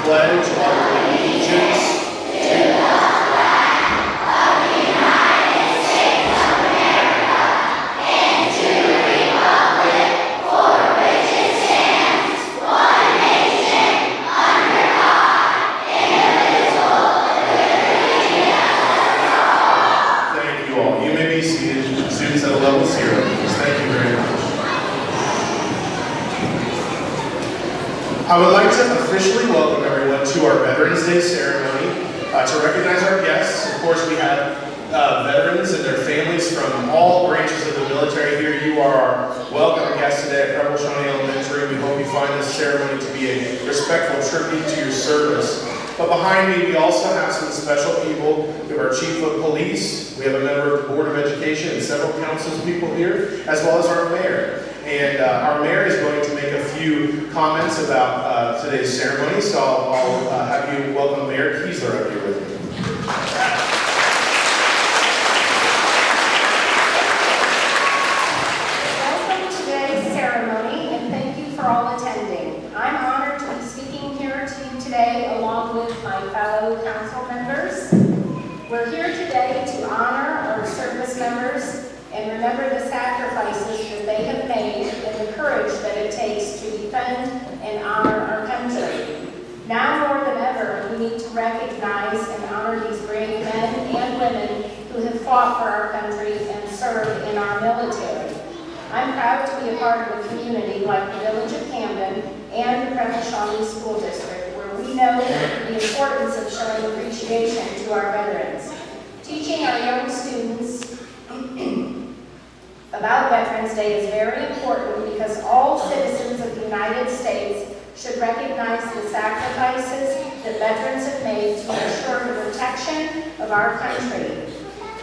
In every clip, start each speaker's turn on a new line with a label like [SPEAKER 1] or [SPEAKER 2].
[SPEAKER 1] pledge allegiance to the flag of the United States of America and to the republic for which it stands, one nation, under God, indivisible, with liberty and justice for all. Thank you all. You may be seated. Students at a level 0. Thank you very much. I would like to officially welcome everyone to our Veterans Day ceremony. To recognize our guests, of course, we have veterans and their families from all branches of the military here. You are our welcome guests today at Preble, Shawnee Elementary. We hope you find this ceremony to be a respectful tribute to your service. But behind me, we also have some special people. We have our Chief of Police, we have a member of the Board of Education, and several council people here, as well as our mayor. And our mayor is going to make a few comments about today's ceremony, so I'll have you welcome Mayor Kiesler up here with me.
[SPEAKER 2] Welcome to today's ceremony, and thank you for all attending. I'm honored to be speaking here to you today along with my fellow council members. We're here today to honor our service members and remember the sacrifices that they have made and the courage that it takes to defend and honor our country. Now more than ever, we need to recognize and honor these brave men and women who have fought for our country and served in our military. I'm proud to be a part of a community like the Village of Camden and the Preble Shawnee School District, where we know the importance of showing appreciation to our veterans. Teaching our young students about Veterans Day is very important because all citizens of the United States should recognize the sacrifices that veterans have made to ensure the protection of our country.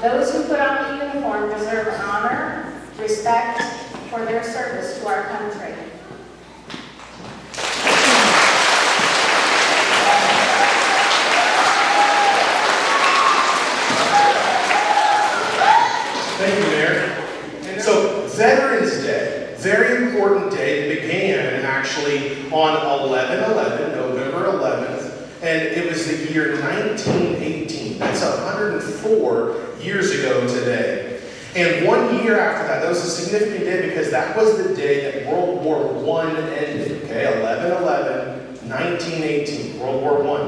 [SPEAKER 2] Those who put on the uniform deserve honor, respect for their service to our country.
[SPEAKER 1] Thank you, Mayor. So, Veterans Day, very important day. It began actually on 11/11, November 11th, and it was the year 1918. That's 104 years ago today. And 1 year after that was a significant day because that was the day that World War I ended. Okay, 11/11, 1918, World War I.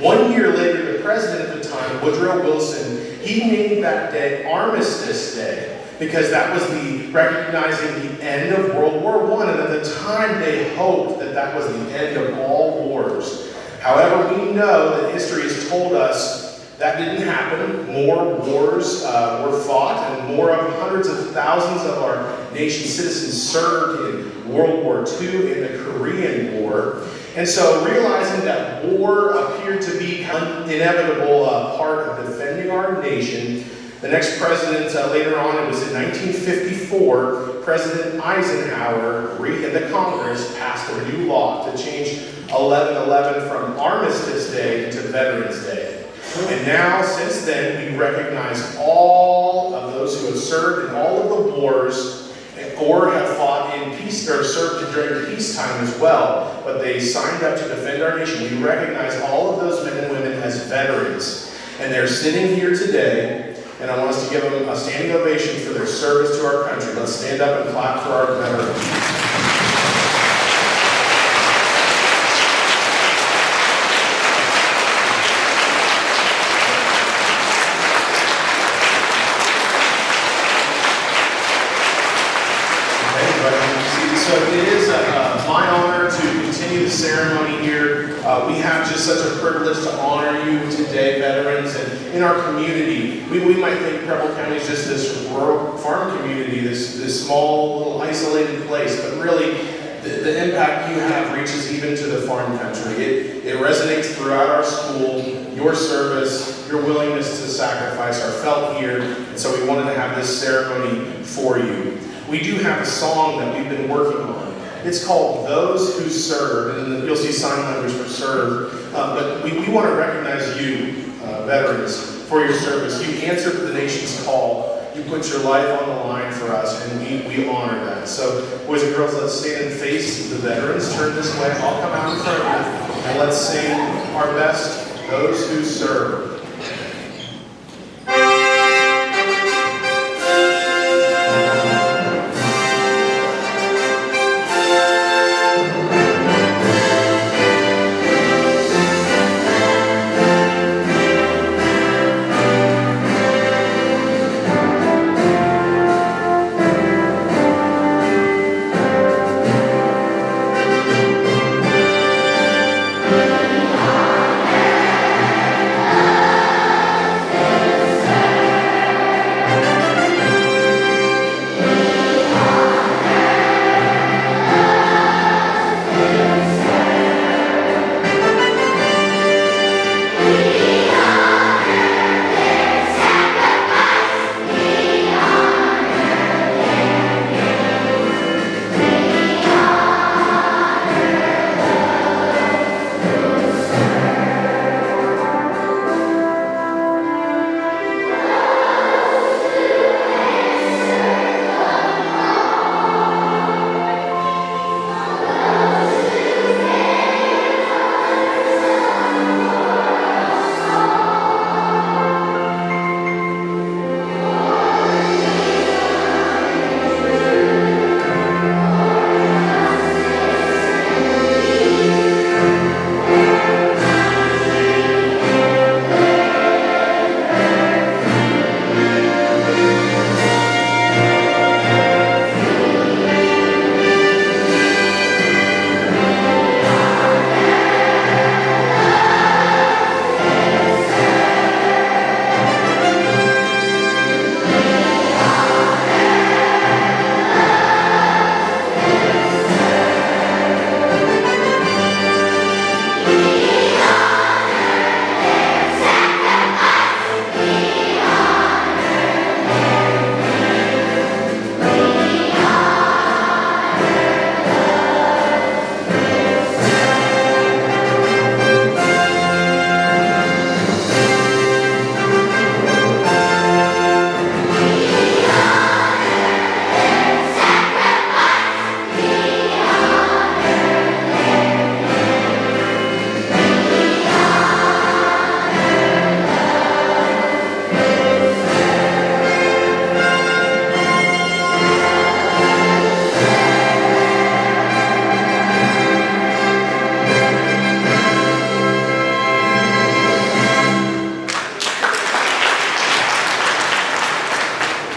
[SPEAKER 1] 1 year later, the president at the time, Woodrow Wilson, he named that day Armistice Day, because that was the recognizing the end of World War I, and at the time they hoped that that was the end of all wars. However, we know that history has told us that didn't happen. More wars were fought, and more of hundreds of thousands of our nation's citizens served in World War II and the Korean War. And so realizing that war appeared to be an inevitable part of defending our nation, the next president, later on, it was in 1954, President Eisenhower and the Congress passed a new law to change 11/11 from Armistice Day to Veterans Day. And now, since then, we recognize all of those who have served in all of the wars or have fought in peace or served during peacetime as well, but they signed up to defend our nation. We recognize all of those men and women as veterans. And they're sitting here today. And I want us to give them a standing ovation for their service to our country. Let's stand up and clap for our veterans. So it is my honor to continue the ceremony here. We have just such a privilege to honor you today, veterans, and in our community. We might think Preble County is just this rural farm community, this small little isolated place, but really the impact you have reaches even to the farm country. It resonates throughout our school. Your service, your willingness to sacrifice are felt here, and so we wanted to have this ceremony for you. We do have a song that we've been working on. It's called Those Who Serve, and you'll see sign language for serve. But we want to recognize you, veterans, for your service. You answered the nation's call. You put your life on the line for us, and we honor that. So, boys and girls, let's stand and face the veterans. Turn this way. I'll come out in front of you. And let's sing our best, Those Who Serve.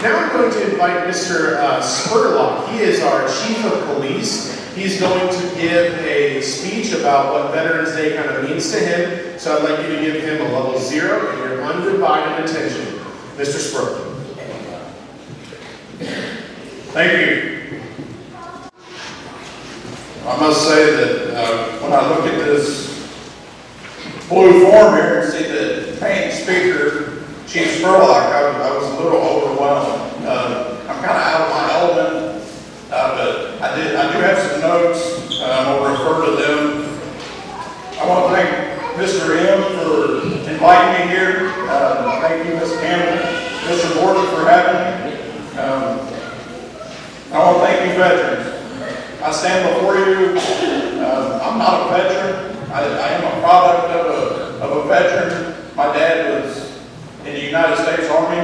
[SPEAKER 1] Now I'm going to invite Mr. Spurlock. He is our Chief of Police. He's going to give a speech about what Veterans Day kind of means to him. So I'd like you to give him a level 0 and your undivided attention. Mr. Spurlock.
[SPEAKER 3] Thank you. I must say that when I look at this blue form here and see the paint speaker, Chief Spurlock, I was a little overwhelmed. I'm kind of out of my element, but I do have some notes. I'll refer to them. I want to thank Mr. M for inviting me here. Thank you, Ms. Campbell, Mr. Gordon for having me. I want to thank you, veterans. I stand before you. I'm not a veteran. I am a product of a veteran. My dad was in the United States Army.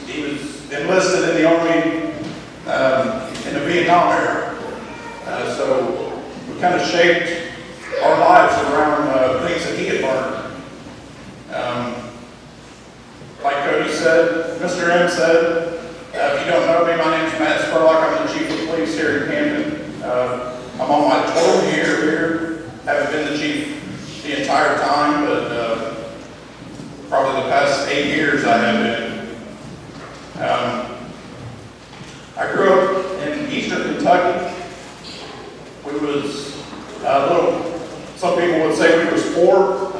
[SPEAKER 3] He was enlisted in the Army in the Vietnam era. So we kind of shaped our lives around things that he had learned. Like Cody said, Mr. M said, if you don't know me, my name is Matt Spurlock. I'm the Chief of Police here in Camden. I'm on my 12th year here. Haven't been the chief the entire time, but probably the past 8 years I have been. I grew up in eastern Kentucky. We was a little, some people would say we was poor.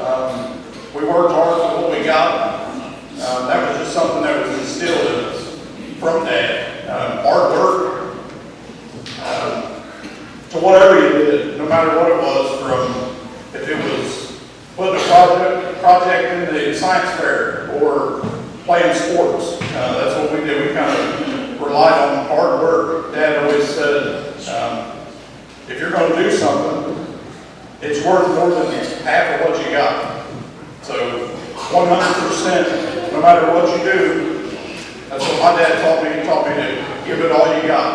[SPEAKER 3] We worked hard for what we got. That was just something that was instilled in us from Dad. Hard work, to whatever you did, no matter what it was, from if it was putting a project in the science fair or playing sports. That's what we did. We kind of relied on hard work. Dad always said, if you're going to do something, it's worth more than half of what you got. So 100%, no matter what you do, that's what my dad taught me. He taught me to give it all you got.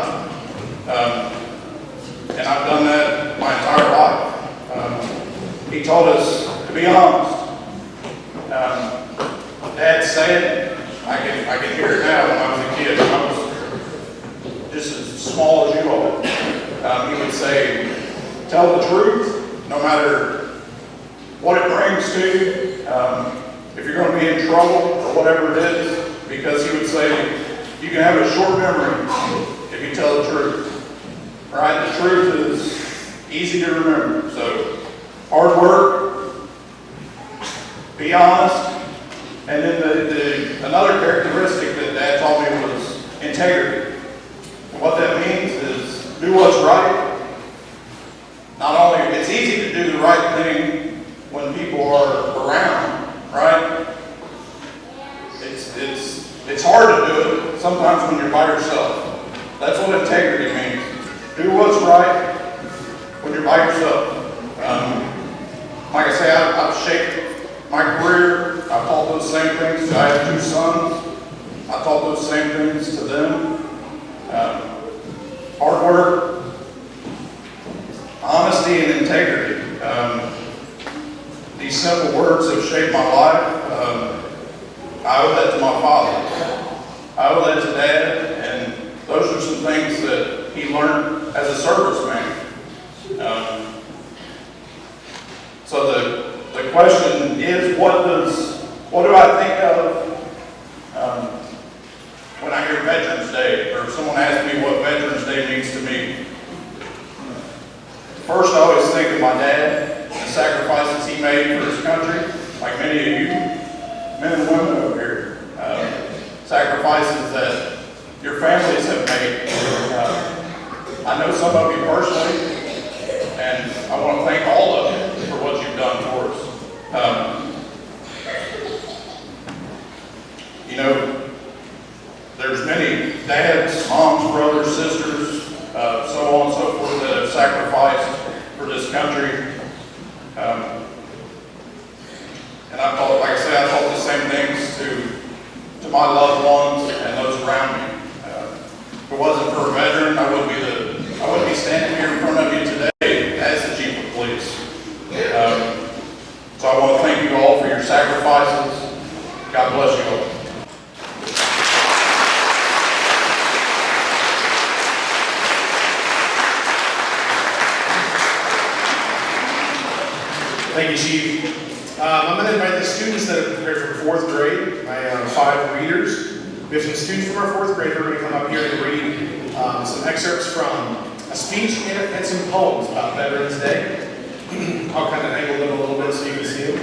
[SPEAKER 3] And I've done that my entire life. He taught us to be honest. Dad said, I can hear it now when I was a kid. When I was just as small as you are. He would say, tell the truth, no matter what it brings to you. If you're going to be in trouble or whatever it is, because he would say, you can have a short memory if you tell the truth. Right? The truth is easy to remember. So, hard work, be honest, and then another characteristic that Dad taught me was integrity. And what that means is do what's right. Not only, it's easy to do the right thing when people are around, right? It's hard to do it sometimes when you're by yourself. That's what integrity means. Do what's right when you're by yourself. Like I say, I've shaped my career. I've taught those same things. I have 2 sons. I taught those same things to them. Hard work, honesty, and integrity. These simple words have shaped my life. I owe that to my father. I owe that to Dad, and those are some things that he learned as a serviceman. So the question is, what do I think of when I hear Veterans Day, or if someone asks me what Veterans Day means to me? First, I always think of my dad and the sacrifices he made for his country, like many of you, men and women over here. Sacrifices that your families have made. I know some of you personally, and I want to thank all of you for what you've done for us. You know, there's many dads, moms, brothers, sisters, so on and so forth that have sacrificed for this country. And I thought, like I say, I thought the same things to my loved ones and those around me. If it wasn't for a veteran, I wouldn't be standing here in front of you today as the Chief of Police. So I want to thank you all for your sacrifices. God bless you all.
[SPEAKER 1] Thank you, Chief. I'm going to invite the students that are prepared for 4th grade, my 5 readers. We have some students from our 4th grade who are going to come up here and read some excerpts from a speech and some poems about Veterans Day. I'll kind of angle them a little bit so you can see them.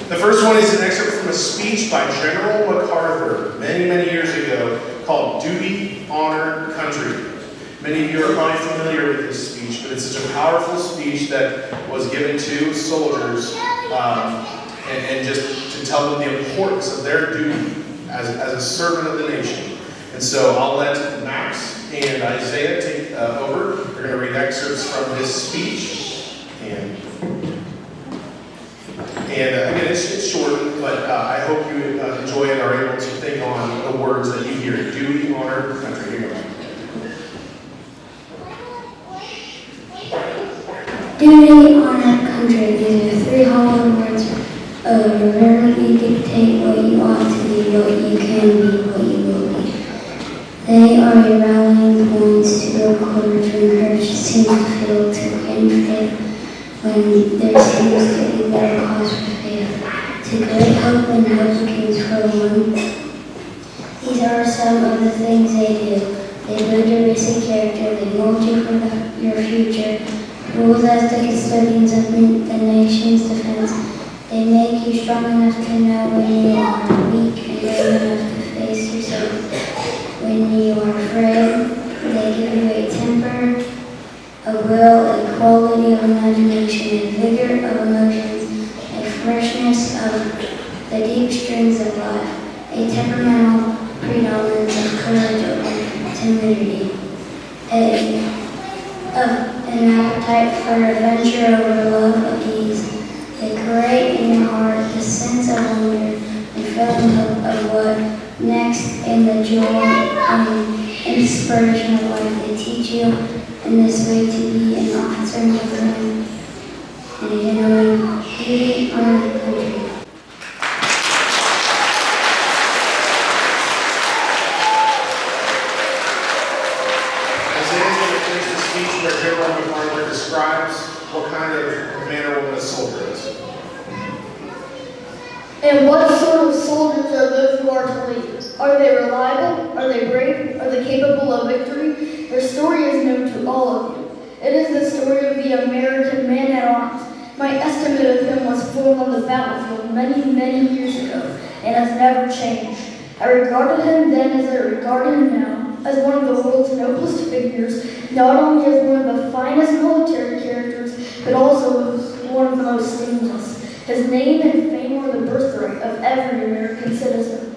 [SPEAKER 1] The first one is an excerpt from a speech by General MacArthur many, many years ago called Duty, Honor, Country. Many of you are probably familiar with this speech, but it's such a powerful speech that was given to soldiers and just to tell them the importance of their duty as a servant of the nation. And so I'll let Max and Isaiah take over. They're going to read excerpts from this speech. And again, it's short, but I hope you enjoy it and are able to think on the words that you hear. Duty, honor, country. Here you go.
[SPEAKER 4] Duty, honor, country. These are 3 hollow words rarely dictate what you ought to be, what you can be, what you will be. They are a rallying points to build courage when courage seems to fail, to end faith when there seems to be little cause for faith, to great hope when hope begins for one. These are some of the things they do. They build your basic character, they mold you for your future. Rules as the custodians of the nation's defense. They make you strong enough to know when you are weak and brave enough to face yourself. When you are afraid, they give you a temper, a will, a quality of imagination, a vigor of emotions, a freshness of the deep strings of life, a temperamental predominance of courage over timidity, an appetite for adventure over love of ease. They create in your heart the sense of wonder and feeling of what next and the joy and inspiration of life. They teach you in this way to be an officer of the land and a gentleman, duty, honor, and country.
[SPEAKER 1] Isaiah is going to finish the speech where General MacArthur describes what kind of man or woman a soldier is.
[SPEAKER 5] And what sort of soldiers are those who are to lead? Are they reliable? Are they brave? Are they capable of victory? Their story is known to all of you. It is the story of the American man-at-arms. My estimate of him was formed on the battlefield many, many years ago, and has never changed. I regarded him then as I regard him now, as one of the world's noblest figures, not only as one of the finest military characters, but also as one of the most stainless. His name and fame were the birthright of every American citizen.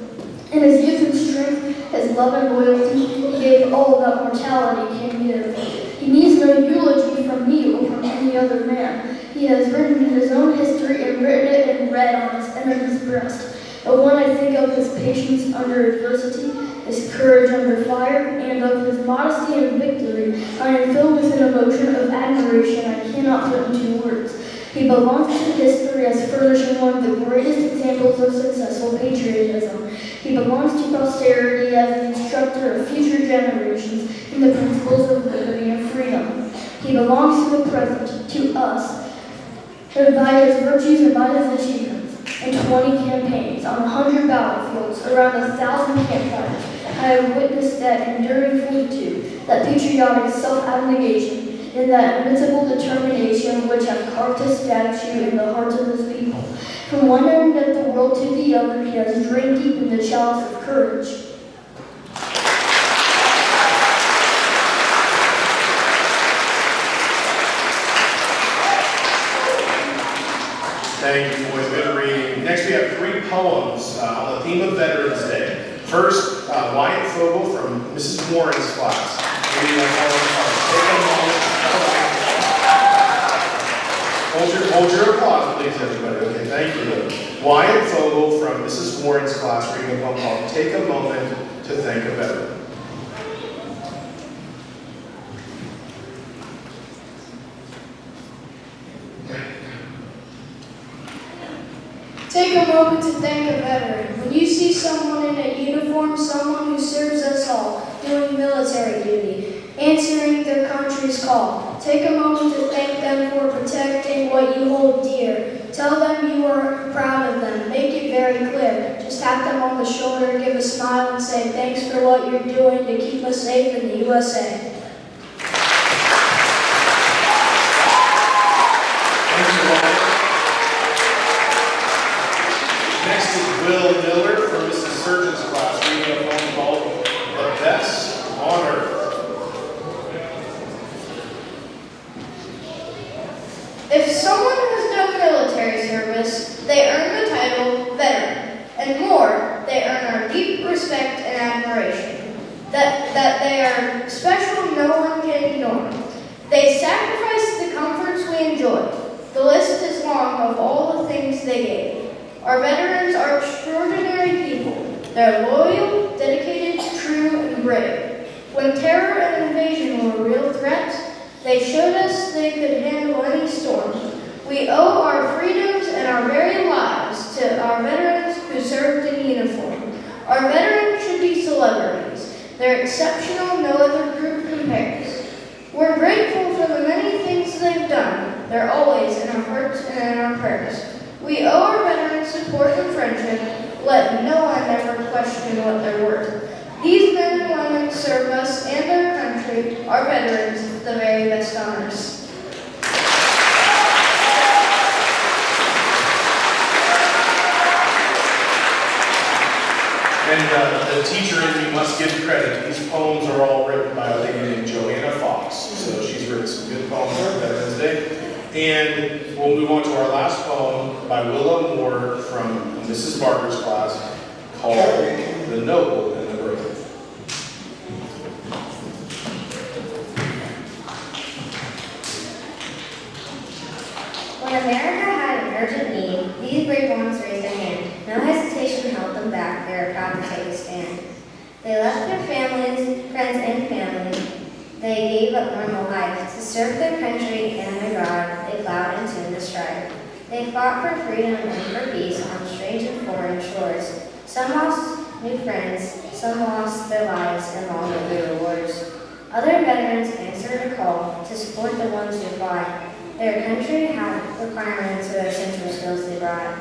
[SPEAKER 5] In his youth and strength, his love and loyalty, he gave all that mortality can give. He needs no eulogy from me or from any other man. He has written his own history and written it in red on his enemy's breast. But when I think of his patience under adversity, his courage under fire, and of his modesty and victory, I am filled with an emotion of admiration I cannot put into words. He belongs to history as furnishing one of the greatest examples of successful patriotism. He belongs to posterity as an instructor of future generations in the principles of liberty and freedom. He belongs to the present, to us, and by his virtues and by his achievements. In 20 campaigns, on 100 battlefields, around 1,000 campfires, I have witnessed that enduring fortitude, that patriotic self-abnegation, and that invincible determination which have carved his statue in the hearts of his people. From one end of the world to the other, he has drained deep in the chalice of courage.
[SPEAKER 1] Thank you, boys. Good reading. Next, we have 3 poems on the theme of Veterans Day. First, Wyatt Fogel from Mrs. Warren's class. Reading the poem called Take a Moment. Hold your applause, please, everybody. Okay, thank you. Wyatt Fogel from Mrs. Warren's class, reading a poem called Take a Moment to Thank a Veteran.
[SPEAKER 6] Take a moment to thank a veteran. When you see someone in a uniform, someone who serves us all, doing military duty, answering their country's call, take a moment to thank them for protecting what you hold dear. Tell them you are proud of them. Make it very clear. Just tap them on the shoulder, give a smile, and say thanks for what you're doing to keep us safe in the USA.
[SPEAKER 1] Next is Will Miller from Mrs. Surgeon's class, reading a poem called The Best on Earth.
[SPEAKER 6] If someone has no military service, they earn the title veteran. And more, they earn our deep respect and admiration. That they are special no one can ignore. They sacrifice the comforts we enjoy. The list is long of all the things they gave. Our veterans are extraordinary people. They're loyal, dedicated, true, and brave. When terror and invasion were real threats, they showed us they could handle any storm. We owe our freedoms and our very lives to our veterans who served in uniform. Our veterans should be celebrities. They're exceptional, no other group compares. We're grateful for the many things they've done. They're always in our hearts and in our prayers. We owe our veterans support and friendship. Let no one ever question what they're worth. These men and women serve us and our country, our veterans, the very best honors.
[SPEAKER 1] And the teacher in me must give credit. These poems are all written by a lady named Joanna Fox. So she's written some good poems for Veterans Day. And we'll move on to our last poem by Willow Moore from Mrs. Barker's class called The Noble and the Brave.
[SPEAKER 7] When America had an urgent need, these brave ones raised their hand. No hesitation held them back. They were proud to take a stand. They left their families, friends, and family. They gave up normal life to serve their country and their God. They plowed into the strife. They fought for freedom and for peace on strange and foreign shores. Some lost new friends, some lost their lives and long their rewards. Other veterans answered a call to support the ones who fought. Their country had requirements of essential skills they brought.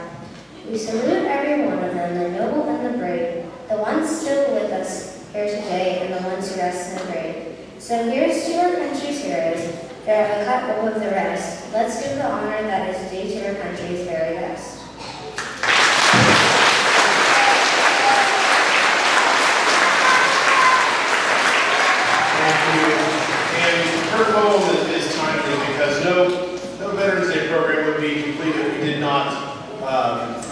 [SPEAKER 7] We salute every one of them, the noble and the brave, the ones still with us here today and the ones who rest in the grave. So here's to our country's heroes. They're a cut above the rest. Let's give the honor that is due to our country's very best.
[SPEAKER 1] And her poem is timely because no Veterans Day program would be complete if we did not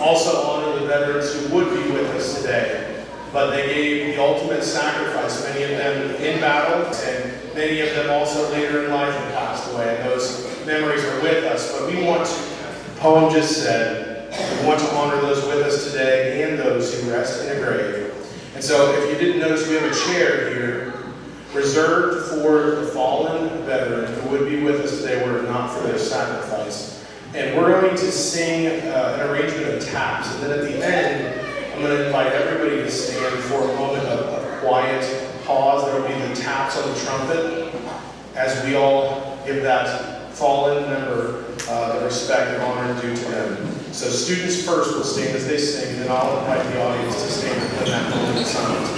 [SPEAKER 1] also honor the veterans who would be with us today. But they gave the ultimate sacrifice, many of them in battle, and many of them also later in life have passed away, and those memories are with us. But we want to, the poem just said, we want to honor those with us today and those who rest in a grave. And so if you didn't notice, we have a chair here reserved for the fallen veteran who would be with us today were it not for their sacrifice. And we're going to sing an arrangement of taps, and then at the end, I'm going to invite everybody to stand for a moment of quiet pause. There will be the taps on the trumpet as we all give that fallen member the respect and honor due to them. So students first will stand as they sing, and then I'll invite the audience to stand and play that moment of silence.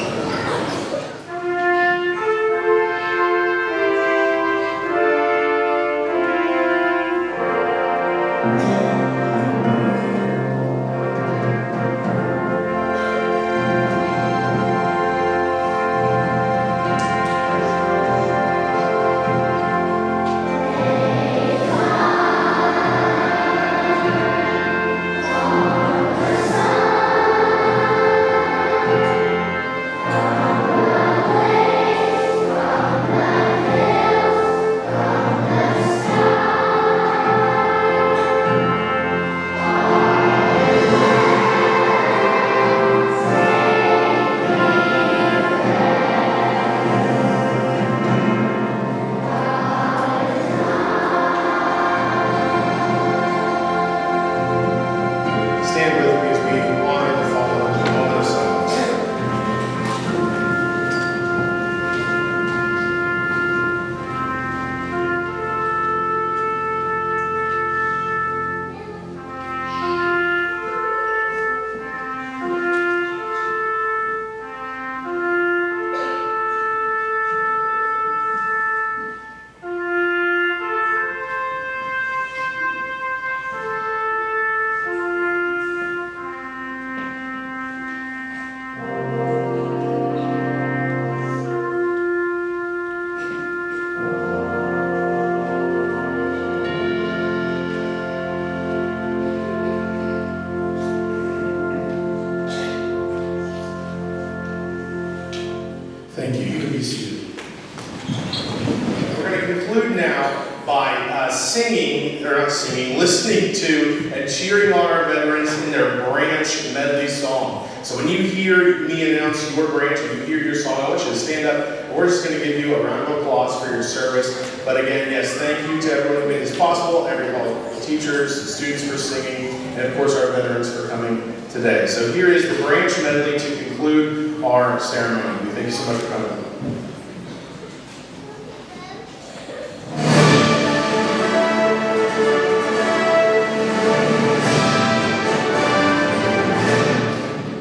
[SPEAKER 1] Thank you. You can be seated. We're going to conclude now by listening to and cheering on our veterans in their branch medley song. So when you hear me announce your branch and you hear your song, I want you to stand up, and we're just going to give you a round of applause for your service. But again, yes, thank you to everyone who made this possible, the teachers, students for singing, and of course our veterans for coming today. So here is the branch medley to conclude our ceremony. Thank you so much for coming.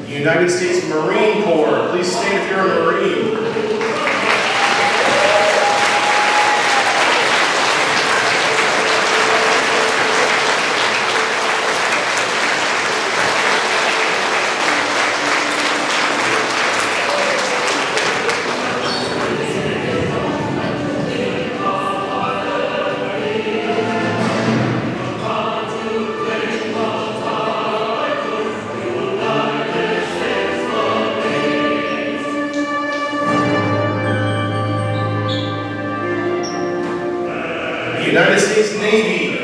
[SPEAKER 1] United States Marine Corps. Please stand if you're a Marine. United States Navy.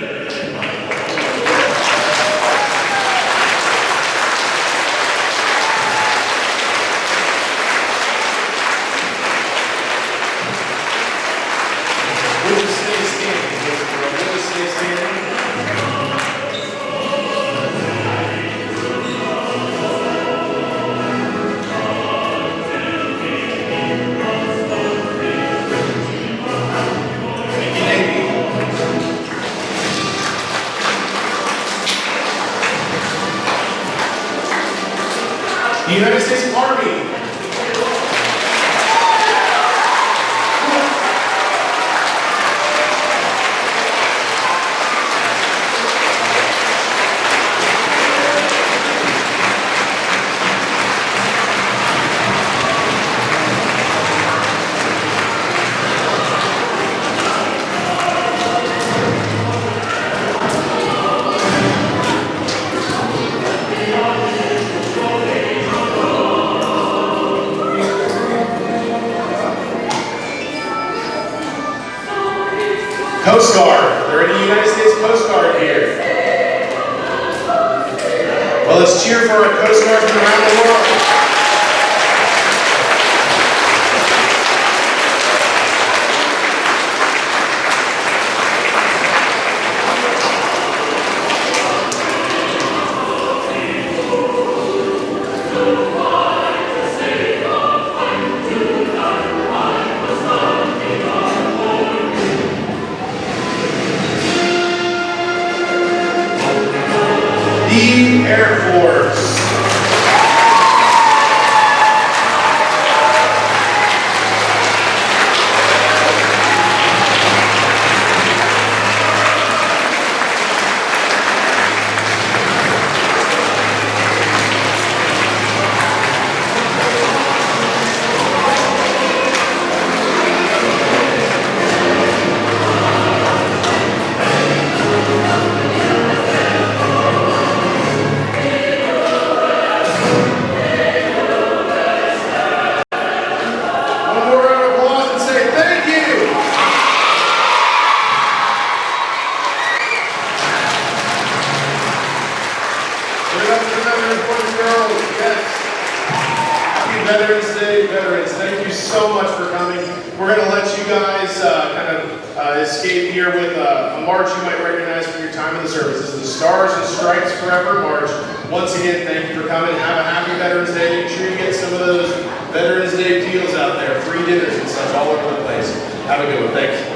[SPEAKER 1] The United States Army. Coast Guard. There any United States Coast Guard here? Well, let's cheer for our Coast Guard from around the world. The Air Force. Veterans Day, veterans, thank you so much for coming. We're going to let you guys escape here with a march you might recognize from your time in the service. This is the Stars and Stripes Forever March. Once again, thank you for coming. Have a happy Veterans Day. Make sure you get some of those Veterans Day deals out there, free dinners and such all over the place. Have a good one. Thanks.